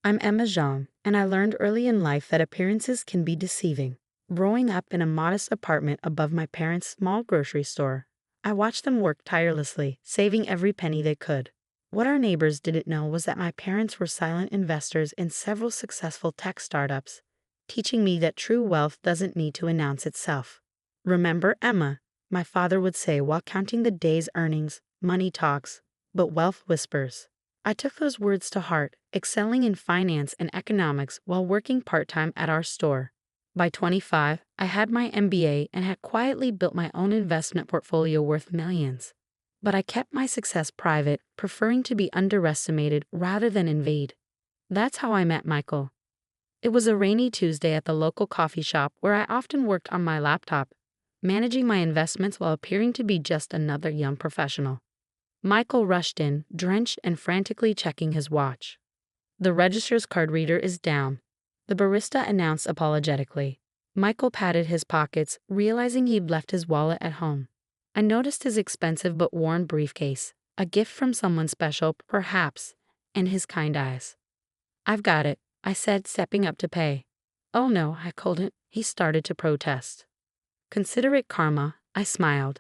I'm Emma Jean, and I learned early in life that appearances can be deceiving. Growing up in a modest apartment above my parents' small grocery store, I watched them work tirelessly, saving every penny they could. What our neighbors didn't know was that my parents were silent investors in several successful tech startups, teaching me that true wealth doesn't need to announce itself. Remember, Emma, my father would say while counting the day's earnings, money talks, but wealth whispers. I took those words to heart, excelling in finance and economics while working part-time at our store. By 25, I had my MBA and had quietly built my own investment portfolio worth millions. But I kept my success private, preferring to be underestimated rather than invade. That's how I met Michael. It was a rainy Tuesday at the local coffee shop where I often worked on my laptop, managing my investments while appearing to be just another young professional. Michael rushed in, drenched and frantically checking his watch. "The register's card reader is down," the barista announced apologetically. Michael patted his pockets, realizing he'd left his wallet at home. I noticed his expensive but worn briefcase, a gift from someone special, perhaps, and his kind eyes. "I've got it," I said, stepping up to pay. "Oh no, I couldn't," he started to protest. "Consider it karma," I smiled.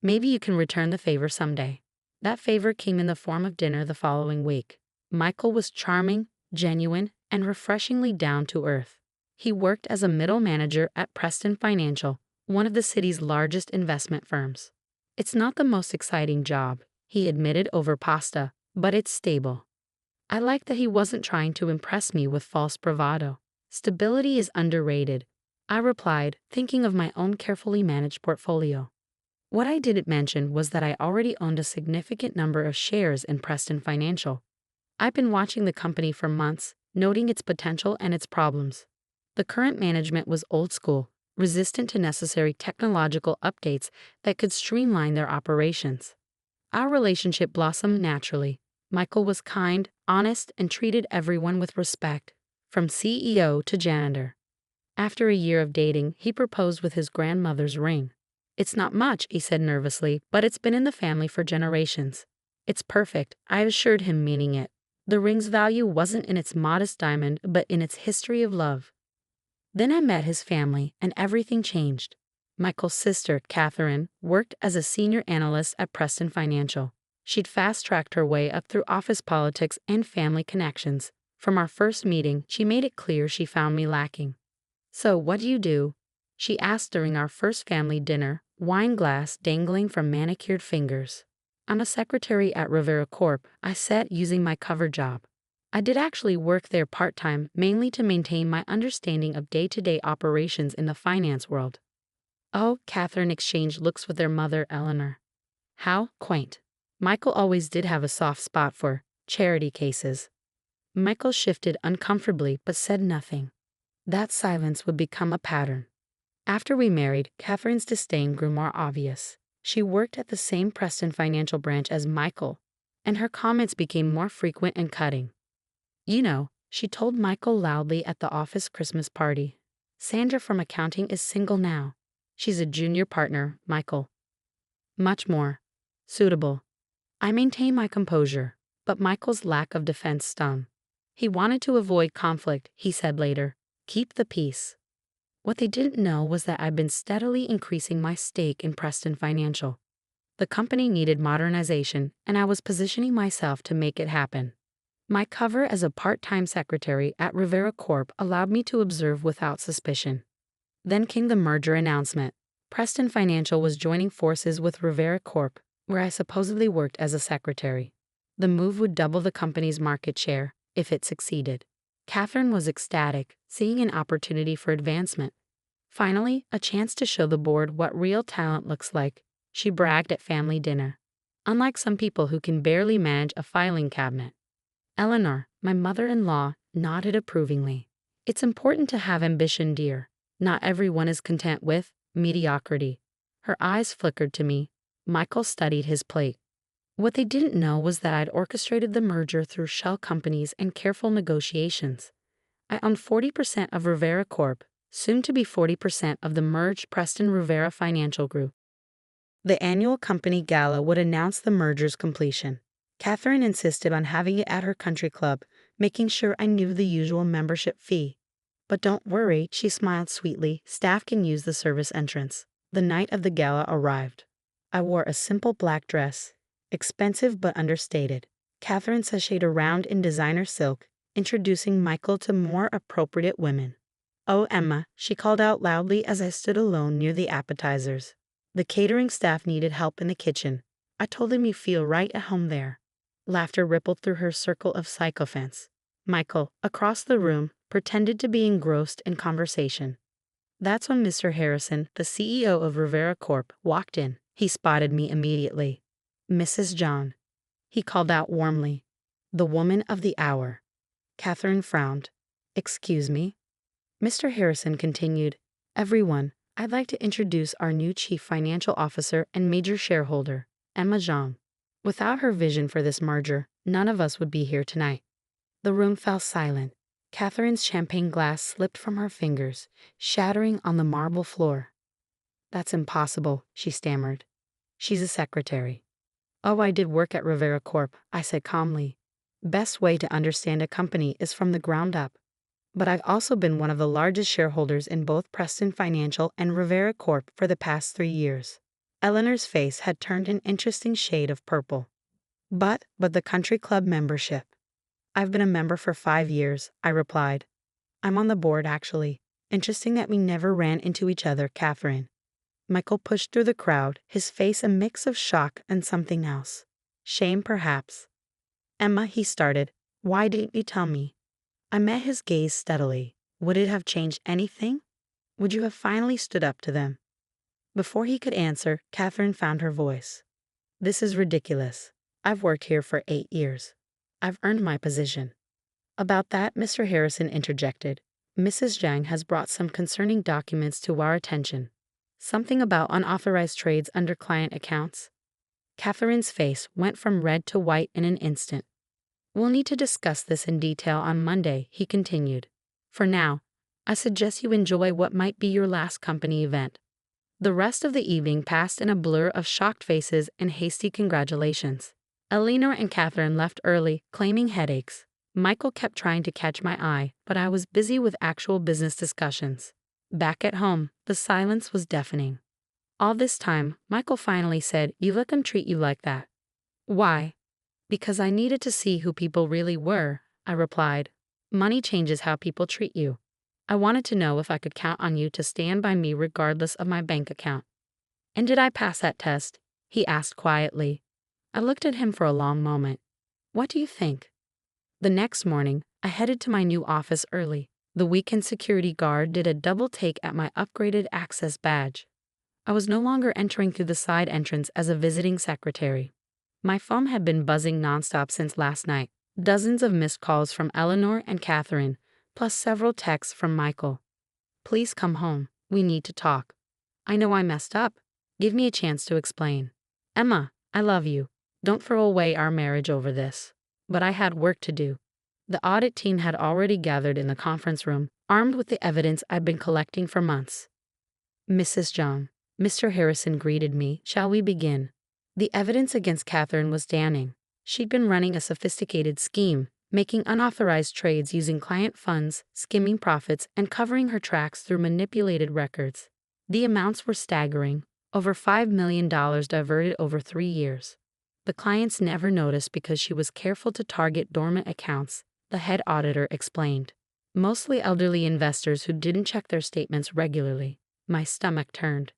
"Maybe you can return the favor someday." That favor came in the form of dinner the following week. Michael was charming, genuine, and refreshingly down to earth. He worked as a middle manager at Preston Financial, one of the city's largest investment firms. "It's not the most exciting job," he admitted over pasta, "but it's stable." I liked that he wasn't trying to impress me with false bravado. "Stability is underrated," I replied, thinking of my own carefully managed portfolio. What I didn't mention was that I already owned a significant number of shares in Preston Financial. I've been watching the company for months, noting its potential and its problems. The current management was old school, resistant to necessary technological updates that could streamline their operations. Our relationship blossomed naturally. Michael was kind, honest, and treated everyone with respect, from CEO to janitor. After a year of dating, he proposed with his grandmother's ring. "It's not much," he said nervously, "but it's been in the family for generations." "It's perfect," I assured him, meaning it. The ring's value wasn't in its modest diamond, but in its history of love. Then I met his family, and everything changed. Michael's sister, Catherine, worked as a senior analyst at Preston Financial. She'd fast-tracked her way up through office politics and family connections. From our first meeting, she made it clear she found me lacking. "So, what do you do?" she asked during our first family dinner, wine glass dangling from manicured fingers. "I'm a secretary at Rivera Corp," I said, using my cover job. I did actually work there part-time, mainly to maintain my understanding of day-to-day operations in the finance world. "Oh," Catherine exchanged looks with their mother, Eleanor. "How quaint." Michael always did have a soft spot for charity cases. Michael shifted uncomfortably but said nothing. That silence would become a pattern. After we married, Catherine's disdain grew more obvious. She worked at the same Preston Financial branch as Michael, and her comments became more frequent and cutting. "You know," she told Michael loudly at the office Christmas party, "Sandra from accounting is single now. She's a junior partner, Michael. Much more suitable." I maintained my composure, but Michael's lack of defense stung. He wanted to avoid conflict, he said later. "Keep the peace." What they didn't know was that I'd been steadily increasing my stake in Preston Financial. The company needed modernization, and I was positioning myself to make it happen. My cover as a part-time secretary at Rivera Corp allowed me to observe without suspicion. Then came the merger announcement. Preston Financial was joining forces with Rivera Corp, where I supposedly worked as a secretary. The move would double the company's market share, if it succeeded. Catherine was ecstatic, seeing an opportunity for advancement. Finally, a chance to show the board what real talent looks like, she bragged at family dinner. Unlike some people who can barely manage a filing cabinet. Eleanor, my mother-in-law, nodded approvingly. "It's important to have ambition, dear. Not everyone is content with mediocrity." Her eyes flickered to me. Michael studied his plate. What they didn't know was that I'd orchestrated the merger through shell companies and careful negotiations. I owned 40% of Rivera Corp, soon to be 40% of the merged Preston Rivera Financial Group. The annual company gala would announce the merger's completion. Catherine insisted on having it at her country club, making sure I knew the usual membership fee. But don't worry, she smiled sweetly, staff can use the service entrance. The night of the gala arrived. I wore a simple black dress, expensive but understated. Catherine sashayed around in designer silk, introducing Michael to more appropriate women. "Oh, Emma," she called out loudly as I stood alone near the appetizers. The catering staff needed help in the kitchen. I told them you feel right at home there. Laughter rippled through her circle of sycophants. Michael, across the room, pretended to be engrossed in conversation. That's when Mr. Harrison, the CEO of Rivera Corp., walked in. He spotted me immediately. "Mrs. John," he called out warmly. "The woman of the hour." Catherine frowned. "Excuse me?" Mr. Harrison continued, "Everyone, I'd like to introduce our new Chief Financial Officer and major shareholder, Emma Zhang. Without her vision for this merger, none of us would be here tonight." The room fell silent. Catherine's champagne glass slipped from her fingers, shattering on the marble floor. "That's impossible," she stammered. "She's a secretary." "Oh, I did work at Rivera Corp.," I said calmly. "Best way to understand a company is from the ground up. But I've also been one of the largest shareholders in both Preston Financial and Rivera Corp. for the past 3 years." Eleanor's face had turned an interesting shade of purple. But the country club membership. "I've been a member for 5 years," I replied. "I'm on the board, actually. Interesting that we never ran into each other, Catherine." Michael pushed through the crowd, his face a mix of shock and something else. Shame, perhaps. "Emma," he started, "why didn't you tell me?" I met his gaze steadily. Would it have changed anything? Would you have finally stood up to them? Before he could answer, Catherine found her voice. "This is ridiculous. I've worked here for 8 years. I've earned my position." About that, Mr. Harrison interjected. "Mrs. Zhang has brought some concerning documents to our attention. Something about unauthorized trades under client accounts." Catherine's face went from red to white in an instant. "We'll need to discuss this in detail on Monday," he continued. "For now, I suggest you enjoy what might be your last company event." The rest of the evening passed in a blur of shocked faces and hasty congratulations. Eleanor and Catherine left early, claiming headaches. Michael kept trying to catch my eye, but I was busy with actual business discussions. Back at home, the silence was deafening. All this time, Michael finally said, "You let them treat you like that." "Why?" "Because I needed to see who people really were," I replied. "Money changes how people treat you. I wanted to know if I could count on you to stand by me regardless of my bank account." "And did I pass that test?" he asked quietly. I looked at him for a long moment. "What do you think?" The next morning, I headed to my new office early. The weekend security guard did a double take at my upgraded access badge. I was no longer entering through the side entrance as a visiting secretary. My phone had been buzzing nonstop since last night. Dozens of missed calls from Eleanor and Catherine, plus several texts from Michael. "Please come home. We need to talk. I know I messed up. Give me a chance to explain. Emma, I love you. Don't throw away our marriage over this." But I had work to do. The audit team had already gathered in the conference room, armed with the evidence I'd been collecting for months. "Mrs. John," Mr. Harrison greeted me. "Shall we begin?" The evidence against Catherine was damning. She'd been running a sophisticated scheme, making unauthorized trades using client funds, skimming profits, and covering her tracks through manipulated records. The amounts were staggering, over $5 million diverted over 3 years. The clients never noticed because she was careful to target dormant accounts, the head auditor explained. Mostly elderly investors who didn't check their statements regularly. My stomach turned.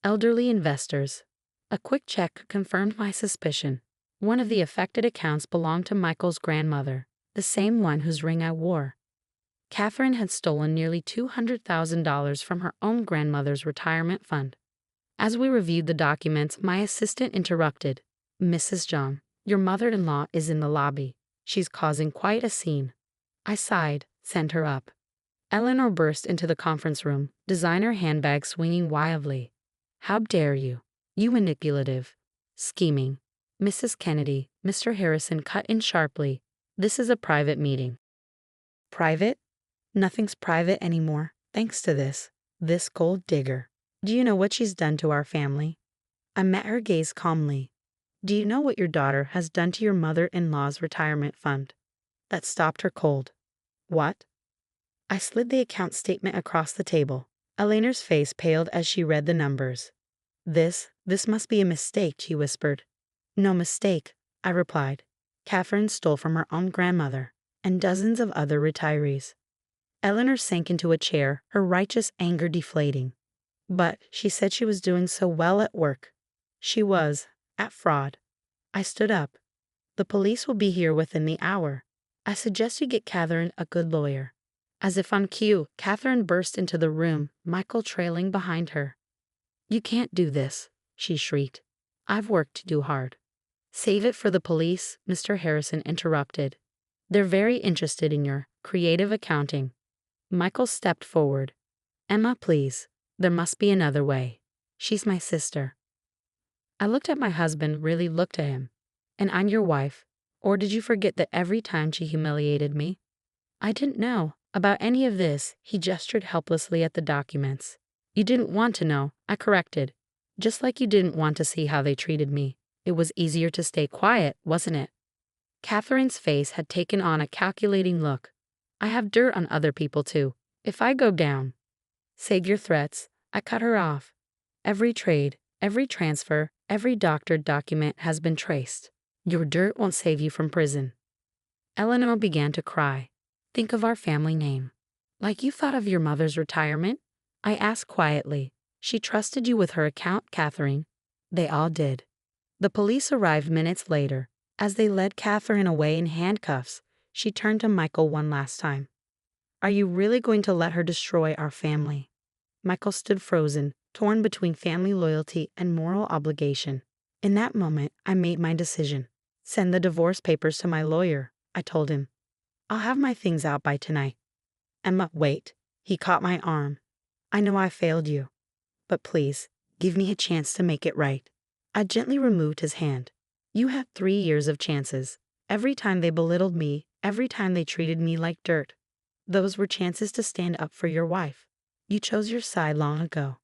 Elderly investors. A quick check confirmed my suspicion. One of the affected accounts belonged to Michael's grandmother, the same one whose ring I wore. Catherine had stolen nearly $200,000 from her own grandmother's retirement fund. As we reviewed the documents, my assistant interrupted. "Mrs. John, your mother-in-law is in the lobby. She's causing quite a scene." I sighed, sent her up. Eleanor burst into the conference room, designer handbag swinging wildly. "How dare you? You manipulative. Scheming." "Mrs. Kennedy," Mr. Harrison cut in sharply. "This is a private meeting." "Private? Nothing's private anymore, thanks to this gold digger. Do you know what she's done to our family?" I met her gaze calmly. "Do you know what your daughter has done to your mother-in-law's retirement fund?" That stopped her cold. What? I slid the account statement across the table. Eleanor's face paled as she read the numbers. This must be a mistake, she whispered. No mistake, I replied. Catherine stole from her own grandmother and dozens of other retirees. Eleanor sank into a chair, her righteous anger deflating. But she said she was doing so well at work. She was, at fraud. I stood up. The police will be here within the hour. I suggest you get Catherine a good lawyer. As if on cue, Catherine burst into the room, Michael trailing behind her. You can't do this, she shrieked. I've work to do hard. Save it for the police, Mr. Harrison interrupted. They're very interested in your creative accounting. Michael stepped forward. Emma, please. There must be another way. She's my sister. I looked at my husband, really looked at him. And I'm your wife. Or did you forget that every time she humiliated me? I didn't know about any of this, he gestured helplessly at the documents. You didn't want to know, I corrected. Just like you didn't want to see how they treated me. It was easier to stay quiet, wasn't it? Catherine's face had taken on a calculating look. I have dirt on other people too. If I go down. Save your threats. I cut her off. Every trade, every transfer, every doctored document has been traced. Your dirt won't save you from prison. Eleanor began to cry. Think of our family name. Like you thought of your mother's retirement? I asked quietly. She trusted you with her account, Catherine. They all did. The police arrived minutes later. As they led Catherine away in handcuffs, she turned to Michael one last time. Are you really going to let her destroy our family? Michael stood frozen, torn between family loyalty and moral obligation. In that moment, I made my decision. Send the divorce papers to my lawyer, I told him. I'll have my things out by tonight. Emma, wait. He caught my arm. I know I failed you. But please, give me a chance to make it right. I gently removed his hand. You had 3 years of chances. Every time they belittled me, every time they treated me like dirt. Those were chances to stand up for your wife. You chose your side long ago.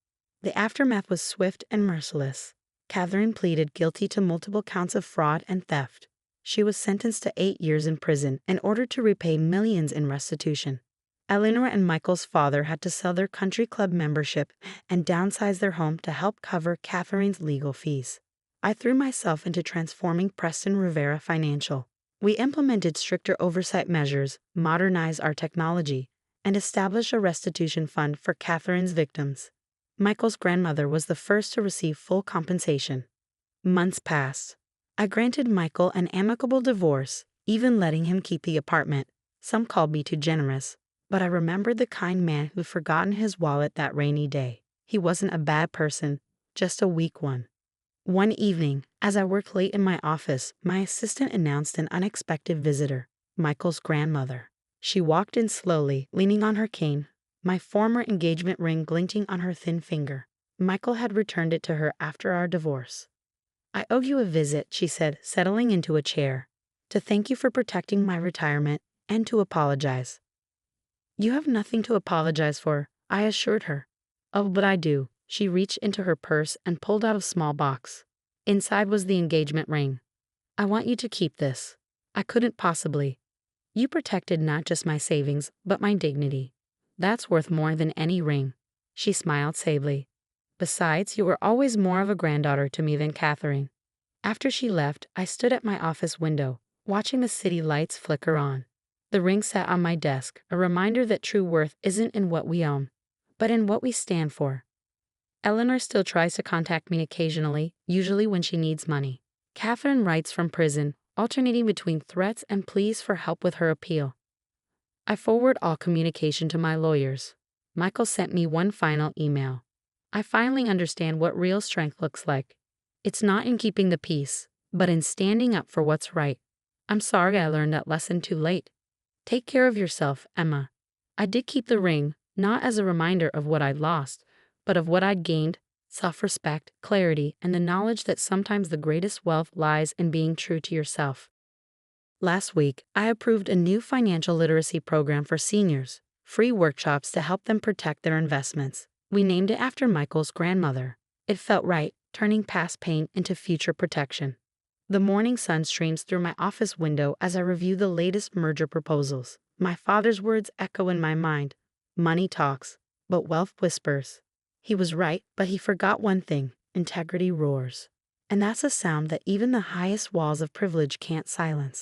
The aftermath was swift and merciless. Catherine pleaded guilty to multiple counts of fraud and theft. She was sentenced to 8 years in prison and ordered to repay millions in restitution. Eleanor and Michael's father had to sell their country club membership and downsize their home to help cover Catherine's legal fees. I threw myself into transforming Preston Rivera Financial. We implemented stricter oversight measures, modernized our technology, and established a restitution fund for Catherine's victims. Michael's grandmother was the first to receive full compensation. Months passed. I granted Michael an amicable divorce, even letting him keep the apartment. Some called me too generous, but I remembered the kind man who'd forgotten his wallet that rainy day. He wasn't a bad person, just a weak one. One evening, as I worked late in my office, my assistant announced an unexpected visitor, Michael's grandmother. She walked in slowly, leaning on her cane, my former engagement ring glinting on her thin finger. Michael had returned it to her after our divorce. I owe you a visit, she said, settling into a chair, to thank you for protecting my retirement and to apologize. You have nothing to apologize for, I assured her. Oh, but I do. She reached into her purse and pulled out a small box. Inside was the engagement ring. I want you to keep this. I couldn't possibly. You protected not just my savings, but my dignity. That's worth more than any ring. She smiled sadly. Besides, you were always more of a granddaughter to me than Catherine. After she left, I stood at my office window, watching the city lights flicker on. The ring sat on my desk, a reminder that true worth isn't in what we own, but in what we stand for. Eleanor still tries to contact me occasionally, usually when she needs money. Catherine writes from prison, alternating between threats and pleas for help with her appeal. I forward all communication to my lawyers. Michael sent me one final email. I finally understand what real strength looks like. It's not in keeping the peace, but in standing up for what's right. I'm sorry I learned that lesson too late. Take care of yourself, Emma. I did keep the ring, not as a reminder of what I'd lost, but of what I'd gained: self-respect, clarity, and the knowledge that sometimes the greatest wealth lies in being true to yourself. Last week, I approved a new financial literacy program for seniors, free workshops to help them protect their investments. We named it after Michael's grandmother. It felt right, turning past pain into future protection. The morning sun streams through my office window as I review the latest merger proposals. My father's words echo in my mind. Money talks, but wealth whispers. He was right, but he forgot one thing. Integrity roars. And that's a sound that even the highest walls of privilege can't silence.